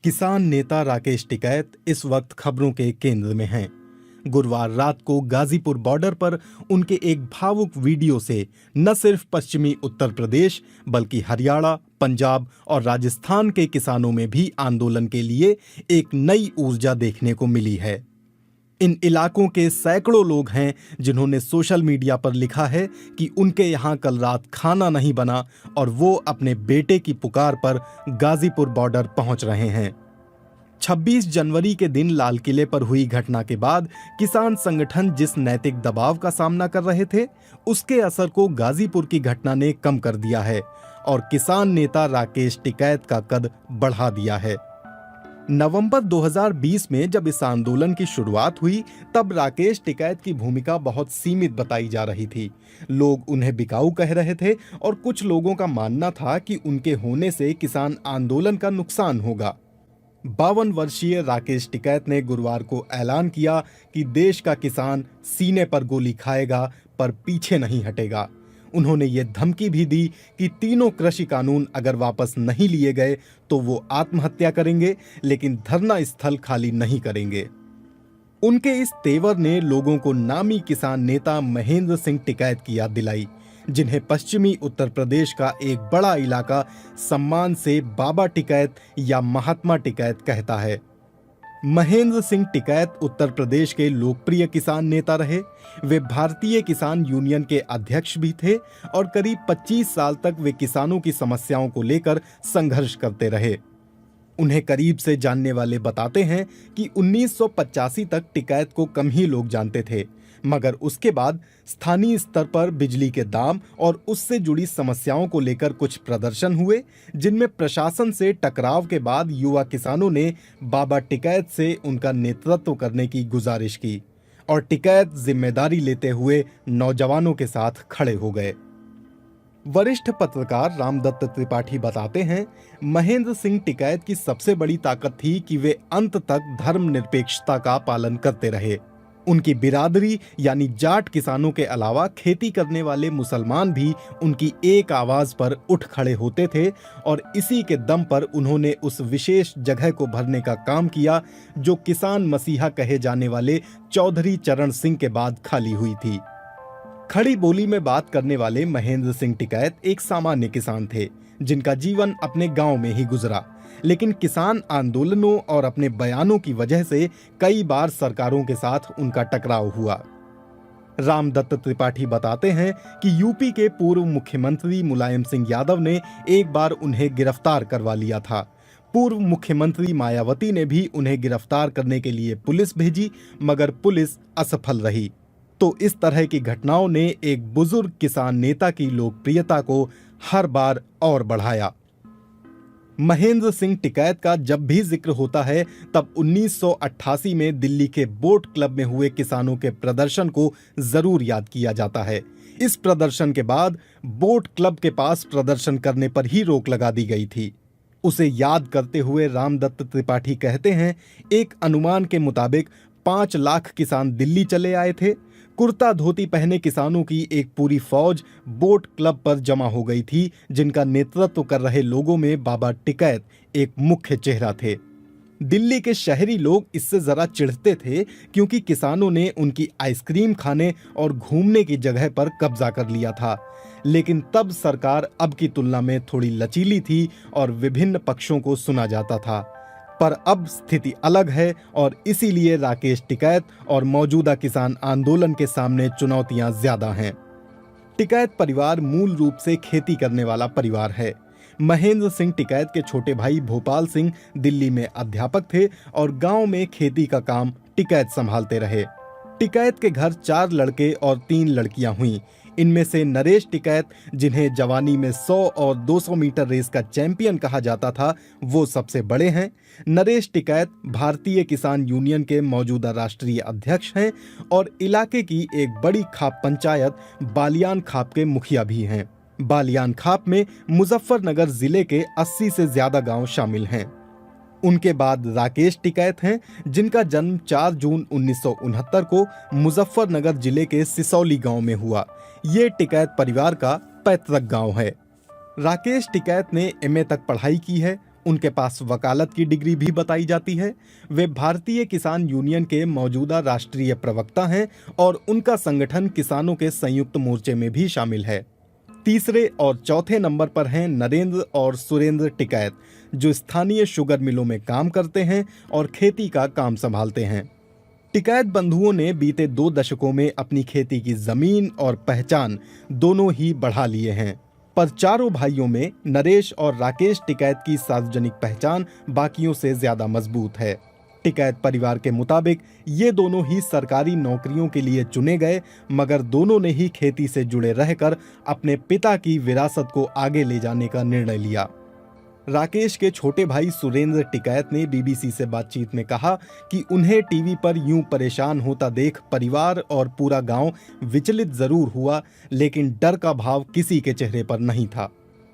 किसान नेता राकेश टिकैत इस वक्त खबरों के केंद्र में हैं। गुरुवार रात को गाजीपुर बॉर्डर पर उनके एक भावुक वीडियो से न सिर्फ पश्चिमी उत्तर प्रदेश बल्कि हरियाणा, पंजाब और राजस्थान के किसानों में भी आंदोलन के लिए एक नई ऊर्जा देखने को मिली है। इन इलाकों के सैकड़ों लोग हैं जिन्होंने सोशल मीडिया पर लिखा है कि उनके यहाँ कल रात खाना नहीं बना और वो अपने बेटे की पुकार पर गाजीपुर बॉर्डर पहुंच रहे हैं। 26 जनवरी के दिन लाल किले पर हुई घटना के बाद किसान संगठन जिस नैतिक दबाव का सामना कर रहे थे, उसके असर को गाजीपुर की घटना ने कम कर दिया है और किसान नेता राकेश टिकैत का कद बढ़ा दिया है। नवंबर 2020 में जब इस आंदोलन की शुरुआत हुई, तब राकेश टिकैत की भूमिका बहुत सीमित बताई जा रही थी। लोग उन्हें बिकाऊ कह रहे थे और कुछ लोगों का मानना था कि उनके होने से किसान आंदोलन का नुकसान होगा। 52 वर्षीय राकेश टिकैत ने गुरुवार को ऐलान किया कि देश का किसान सीने पर गोली खाएगा पर पीछे नहीं हटेगा। उन्होंने ये धमकी भी दी कि तीनों कृषि कानून अगर वापस नहीं लिए गए तो वो आत्महत्या करेंगे, लेकिन धरना स्थल खाली नहीं करेंगे। उनके इस तेवर ने लोगों को नामी किसान नेता महेंद्र सिंह टिकैत की याद दिलाई, जिन्हें पश्चिमी उत्तर प्रदेश का एक बड़ा इलाका सम्मान से बाबा टिकैत या महात्मा टिकैत कहता है। महेंद्र सिंह टिकैत उत्तर प्रदेश के लोकप्रिय किसान नेता रहे। वे भारतीय किसान यूनियन के अध्यक्ष भी थे और करीब 25 साल तक वे किसानों की समस्याओं को लेकर संघर्ष करते रहे। उन्हें करीब से जानने वाले बताते हैं कि 1985 तक टिकैत को कम ही लोग जानते थे, मगर उसके बाद स्थानीय स्तर पर बिजली के दाम और उससे जुड़ी समस्याओं को लेकर कुछ प्रदर्शन हुए, जिनमें प्रशासन से टकराव के बाद युवा किसानों ने बाबा टिकैत से उनका नेतृत्व करने की गुजारिश की और टिकैत जिम्मेदारी लेते हुए नौजवानों के साथ खड़े हो गए। वरिष्ठ पत्रकार रामदत्त त्रिपाठी बताते हैं, महेंद्र सिंह टिकैत की सबसे बड़ी ताकत थी कि वे अंत तक धर्मनिरपेक्षता का पालन करते रहे। उनकी बिरादरी यानी जाट किसानों के अलावा खेती करने वाले मुसलमान भी उनकी एक आवाज पर उठ खड़े होते थे और इसी के दम पर उन्होंने उस विशेष जगह को भरने का काम किया जो किसान मसीहा कहे जाने वाले चौधरी चरण सिंह के बाद खाली हुई थी। खड़ी बोली में बात करने वाले महेंद्र सिंह टिकैत एक सामान्य किसान थे, जिनका जीवन अपने गांव में ही गुजरा, लेकिन किसान आंदोलनों और अपने बयानों की वजह से कई बार सरकारों के साथ उनका टकराव हुआ। रामदत्त त्रिपाठी बताते हैं कि यूपी के पूर्व मुख्यमंत्री मुलायम सिंह यादव ने एक बार उन्हें गिरफ्तार करवा लिया था। पूर्व मुख्यमंत्री मायावती ने भी उन्हें गिरफ्तार करने के लिए पुलिस भेजी, मगर पुलिस असफल रही। तो इस तरह की घटनाओं ने एक बुजुर्ग किसान नेता की लोकप्रियता को हर बार और बढ़ाया। महेंद्र सिंह टिकैत का जब भी जिक्र होता है तब 1988 में दिल्ली के बोट क्लब में हुए किसानों के प्रदर्शन को जरूर याद किया जाता है। इस प्रदर्शन के बाद बोट क्लब के पास प्रदर्शन करने पर ही रोक लगा दी गई थी। उसे याद करते हुए रामदत्त त्रिपाठी कहते हैं, एक अनुमान के मुताबिक 5 लाख किसान दिल्ली चले आए थे। कुर्ता धोती पहने किसानों की एक पूरी फौज बोट क्लब पर जमा हो गई थी, जिनका नेतृत्व कर रहे लोगों में बाबा टिकैत एक मुख्य चेहरा थे। दिल्ली के शहरी लोग इससे जरा चिढ़ते थे क्योंकि किसानों ने उनकी आइसक्रीम खाने और घूमने की जगह पर कब्जा कर लिया था, लेकिन तब सरकार अब की तुलना में थोड़ी लचीली थी और विभिन्न पक्षों को सुना जाता था। पर अब स्थिति अलग है और इसीलिए राकेश टिकैत और मौजूदा किसान आंदोलन के सामने चुनौतियां ज्यादा हैं। टिकैत परिवार मूल रूप से खेती करने वाला परिवार है। महेंद्र सिंह टिकैत के छोटे भाई भोपाल सिंह दिल्ली में अध्यापक थे और गांव में खेती का काम टिकैत संभालते रहे। टिकैत के घर 4 लड़के और 3 लड़कियां हुईं। इनमें से नरेश टिकैत, जिन्हें जवानी में 100 और 200 मीटर रेस का चैंपियन कहा जाता था, वो सबसे बड़े हैं। नरेश टिकैत भारतीय किसान यूनियन के मौजूदा राष्ट्रीय अध्यक्ष हैं और इलाके की एक बड़ी खाप पंचायत बालियान खाप के मुखिया भी हैं। बालियान खाप में मुजफ्फरनगर जिले के 80 से ज्यादा गांव शामिल हैं। उनके बाद राकेश टिकैत हैं, जिनका जन्म 4 जून 1969 को मुजफ्फरनगर जिले के सिसौली गांव में हुआ। ये टिकैत परिवार का पैतृक गांव है। राकेश टिकैत ने एमए तक पढ़ाई की है। उनके पास वकालत की डिग्री भी बताई जाती है। वे भारतीय किसान यूनियन के मौजूदा राष्ट्रीय प्रवक्ता हैं और उनका संगठन किसानों के संयुक्त मोर्चे में भी शामिल है। तीसरे और चौथे नंबर पर हैं नरेंद्र और सुरेंद्र टिकैत, जो स्थानीय शुगर मिलों में काम करते हैं और खेती का काम संभालते हैं। टिकैत बंधुओं ने बीते 2 दशकों में अपनी खेती की जमीन और पहचान दोनों ही बढ़ा लिए हैं, पर चारों भाइयों में नरेश और राकेश टिकैत की सार्वजनिक पहचान बाकियों से ज्यादा मजबूत है। टिकैत परिवार के मुताबिक ये दोनों ही सरकारी नौकरियों के लिए चुने गए, मगर दोनों ने ही खेती से जुड़े रहकर अपने पिता की विरासत को आगे ले जाने का निर्णय लिया। राकेश के छोटे भाई सुरेंद्र टिकैत ने बीबीसी से बातचीत में कहा कि उन्हें टीवी पर यूं परेशान होता देख परिवार और पूरा गांव विचलित जरूर हुआ, लेकिन डर का भाव किसी के चेहरे पर नहीं था।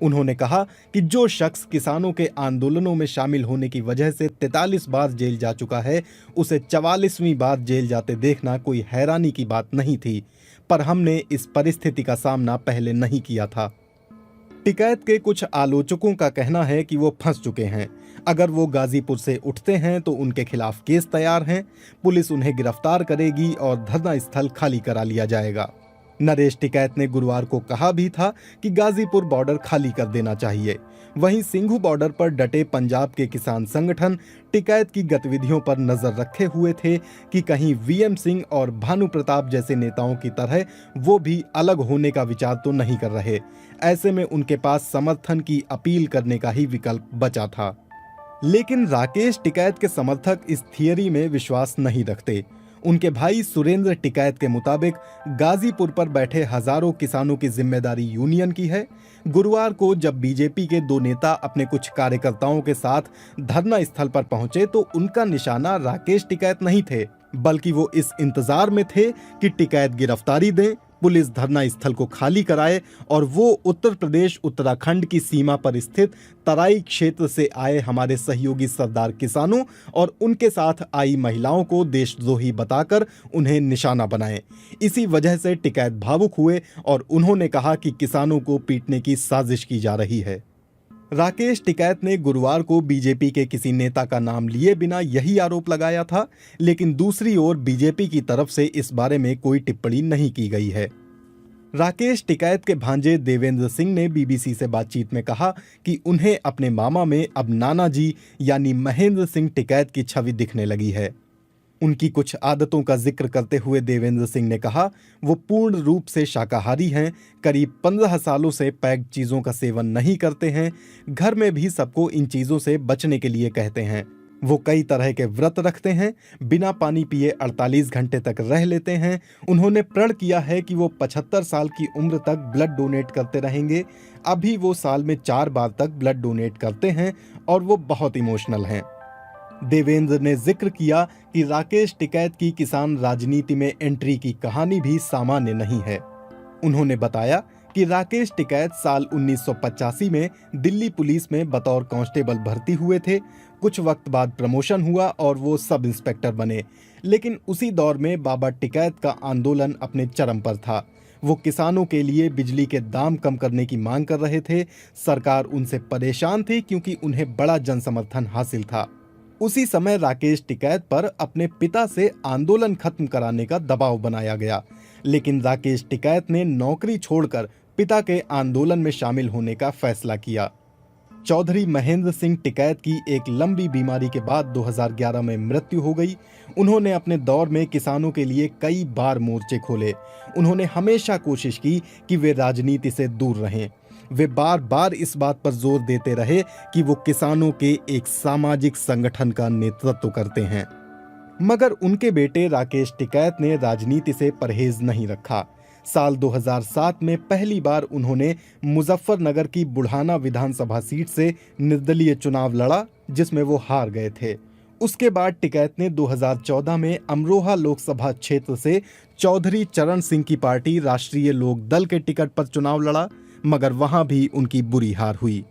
उन्होंने कहा कि जो शख्स किसानों के आंदोलनों में शामिल होने की वजह से 43 बार जेल जा चुका है, उसे 44वीं बार जेल जाते देखना कोई हैरानी की बात नहीं थी, पर हमने इस परिस्थिति का सामना पहले नहीं किया था। टिकैत के कुछ आलोचकों का कहना है कि वो फंस चुके हैं। अगर वो गाजीपुर से उठते हैं तो उनके खिलाफ केस तैयार हैं, पुलिस उन्हें गिरफ्तार करेगी और धरना स्थल खाली करा लिया जाएगा। नरेश टिकैत ने गुरुवार को कहा भी था कि गाजीपुर बॉर्डर खाली कर देना चाहिए। वहीं सिंघू बॉर्डर पर डटे पंजाब के किसान संगठन टिकैत की गतिविधियों पर नजर रखे हुए थे कि कहीं वीएम सिंह और भानु प्रताप जैसे नेताओं की तरह वो भी अलग होने का विचार तो नहीं कर रहे। ऐसे में उनके पास समर्थन की अपील करने का ही विकल्प बचा था। लेकिन राकेश टिकैत के समर्थक इस थियरी में विश्वास नहीं रखते। उनके भाई सुरेंद्र टिकैत के मुताबिक गाजीपुर पर बैठे हजारों किसानों की जिम्मेदारी यूनियन की है। गुरुवार को जब बीजेपी के 2 नेता अपने कुछ कार्यकर्ताओं के साथ धरना स्थल पर पहुंचे तो उनका निशाना राकेश टिकैत नहीं थे, बल्कि वो इस इंतजार में थे कि टिकैत गिरफ्तारी दें, पुलिस धरना स्थल को खाली कराए और वो उत्तर प्रदेश उत्तराखंड की सीमा पर स्थित तराई क्षेत्र से आए हमारे सहयोगी सरदार किसानों और उनके साथ आई महिलाओं को देशद्रोही बताकर उन्हें निशाना बनाएं। इसी वजह से टिकैत भावुक हुए और उन्होंने कहा कि किसानों को पीटने की साजिश की जा रही है। राकेश टिकैत ने गुरुवार को बीजेपी के किसी नेता का नाम लिए बिना यही आरोप लगाया था, लेकिन दूसरी ओर बीजेपी की तरफ से इस बारे में कोई टिप्पणी नहीं की गई है। राकेश टिकैत के भांजे देवेंद्र सिंह ने बीबीसी से बातचीत में कहा कि उन्हें अपने मामा में अब नाना जी यानी महेंद्र सिंह टिकैत की छवि दिखने लगी है। उनकी कुछ आदतों का जिक्र करते हुए देवेंद्र सिंह ने कहा, वो पूर्ण रूप से शाकाहारी हैं, करीब 15 सालों से पैक्ड चीज़ों का सेवन नहीं करते हैं, घर में भी सबको इन चीज़ों से बचने के लिए कहते हैं। वो कई तरह के व्रत रखते हैं, बिना पानी पिए 48 घंटे तक रह लेते हैं। उन्होंने प्रण किया है कि वो 75 साल की उम्र तक ब्लड डोनेट करते रहेंगे। अभी वो साल में 4 बार तक ब्लड डोनेट करते हैं और वो बहुत इमोशनल हैं। देवेंद्र ने जिक्र किया कि राकेश टिकैत की किसान राजनीति में एंट्री की कहानी भी सामान्य नहीं है। उन्होंने बताया कि राकेश टिकैत साल 1985 में दिल्ली पुलिस में बतौर कांस्टेबल भर्ती हुए थे। कुछ वक्त बाद प्रमोशन हुआ और वो सब इंस्पेक्टर बने, लेकिन उसी दौर में बाबा टिकैत का आंदोलन अपने चरम पर था। वो किसानों के लिए बिजली के दाम कम करने की मांग कर रहे थे। सरकार उनसे परेशान थी क्योंकि उन्हें बड़ा जनसमर्थन हासिल था। उसी समय राकेश टिकैत पर अपने पिता से आंदोलन खत्म कराने का दबाव बनाया गया, लेकिन राकेश टिकैत ने नौकरी छोड़कर पिता के आंदोलन में शामिल होने का फैसला किया। चौधरी महेंद्र सिंह टिकैत की एक लंबी बीमारी के बाद 2011 में मृत्यु हो गई। उन्होंने अपने दौर में किसानों के लिए कई बार मोर्चे खोले। उन्होंने हमेशा कोशिश की कि वे राजनीति से दूर रहें। वे बार बार इस बात पर जोर देते रहे कि वो किसानों के एक सामाजिक संगठन का नेतृत्व करते हैं, मगर उनके बेटे राकेश टिकैत ने राजनीति से परहेज नहीं रखा। साल 2007 में पहली बार उन्होंने मुजफ्फरनगर की बुढ़ाना विधानसभा सीट से निर्दलीय चुनाव लड़ा, जिसमें वो हार गए थे। उसके बाद टिकैत ने 2014 में अमरोहा लोकसभा क्षेत्र से चौधरी चरण सिंह की पार्टी राष्ट्रीय लोक दल के टिकट पर चुनाव लड़ा, मगर वहां भी उनकी बुरी हार हुई।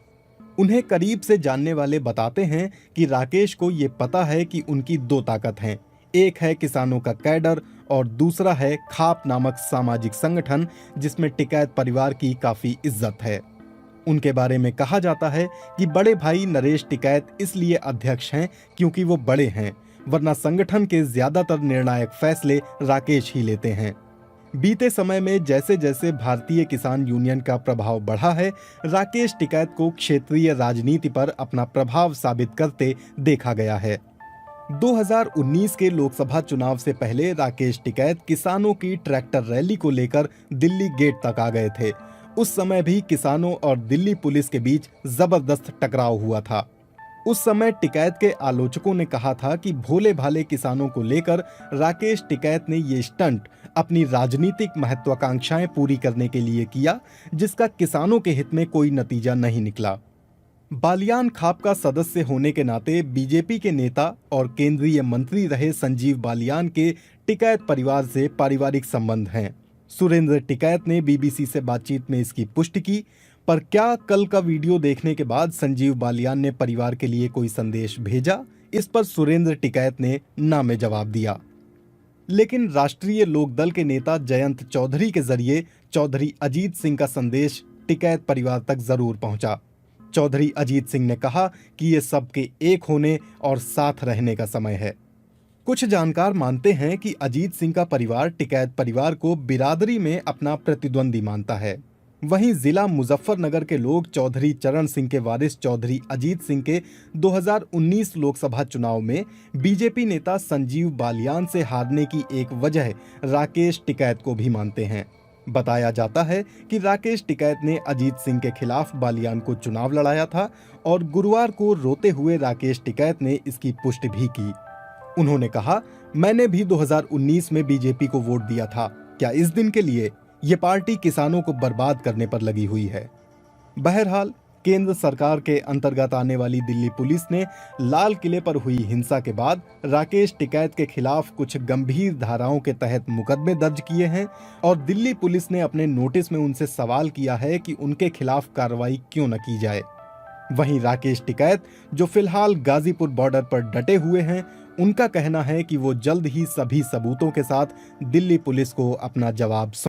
उन्हें करीब से जानने वाले बताते हैं कि राकेश को ये पता है कि उनकी 2 ताकत हैं, एक है किसानों का कैडर और दूसरा है खाप नामक सामाजिक संगठन, जिसमें टिकैत परिवार की काफी इज्जत है। उनके बारे में कहा जाता है कि बड़े भाई नरेश टिकैत इसलिए अध्यक्ष हैं क्योंकि वो बड़े हैं, वरना संगठन के ज्यादातर निर्णायक फैसले राकेश ही लेते हैं। बीते समय में जैसे जैसे भारतीय किसान यूनियन का प्रभाव बढ़ा है, राकेश टिकैत को क्षेत्रीय राजनीति पर अपना प्रभाव साबित करते देखा गया है। 2019 के लोकसभा चुनाव से पहले राकेश टिकैत किसानों की ट्रैक्टर रैली को लेकर दिल्ली गेट तक आ गए थे। उस समय भी किसानों और दिल्ली पुलिस के बीच जबरदस्त टकराव हुआ था। उस समय टिकैत के आलोचकों ने कहा था कि भोले भाले किसानों को लेकर राकेश टिकैत ने ये स्टंट अपनी राजनीतिक महत्वाकांक्षाएं पूरी करने के लिए किया, जिसका किसानों के हित में कोई नतीजा नहीं निकला। बालियान खाप का सदस्य होने के नाते बीजेपी के नेता और केंद्रीय मंत्री रहे संजीव बालियान के टिकैत परिवार से पारिवारिक संबंध हैं। सुरेंद्र टिकैत ने बीबीसी से बातचीत में इसकी पुष्टि की, पर क्या कल का वीडियो देखने के बाद संजीव बालियान ने परिवार के लिए कोई संदेश भेजा? इस पर सुरेंद्र टिकैत ने ना में जवाब दिया। लेकिन राष्ट्रीय लोकदल के नेता जयंत चौधरी के जरिए चौधरी अजीत सिंह का संदेश टिकैत परिवार तक जरूर पहुंचा। चौधरी अजीत सिंह ने कहा कि ये सबके एक होने और साथ रहने का समय है। कुछ जानकार मानते हैं कि अजीत सिंह का परिवार टिकैत परिवार को बिरादरी में अपना प्रतिद्वंदी मानता है। वहीं जिला मुजफ्फरनगर के लोग चौधरी चरण सिंह के वारिस चौधरी अजीत सिंह के 2019 लोकसभा चुनाव में बीजेपी नेता संजीव बालियान से हारने की एक वजह राकेश टिकैत को भी मानते हैं। बताया जाता है कि राकेश टिकैत ने अजीत सिंह के खिलाफ बालियान को चुनाव लड़ाया था और गुरुवार को रोते हुए राकेश टिकैत ने इसकी पुष्टि भी की। उन्होंने कहा, मैंने भी 2019 में बीजेपी को वोट दिया था। क्या इस दिन के लिए? ये पार्टी किसानों को बर्बाद करने पर लगी हुई है। बहरहाल केंद्र सरकार के अंतर्गत आने वाली दिल्ली पुलिस ने लाल किले पर हुई हिंसा के बाद राकेश टिकैत के खिलाफ कुछ गंभीर धाराओं के तहत मुकदमे दर्ज किए हैं और दिल्ली पुलिस ने अपने नोटिस में उनसे सवाल किया है कि उनके खिलाफ कार्रवाई क्यों न की जाए। वहीं राकेश टिकैत, जो फिलहाल गाजीपुर बॉर्डर पर डटे हुए हैं, उनका कहना है कि वो जल्द ही सभी सबूतों के साथ दिल्ली पुलिस को अपना जवाब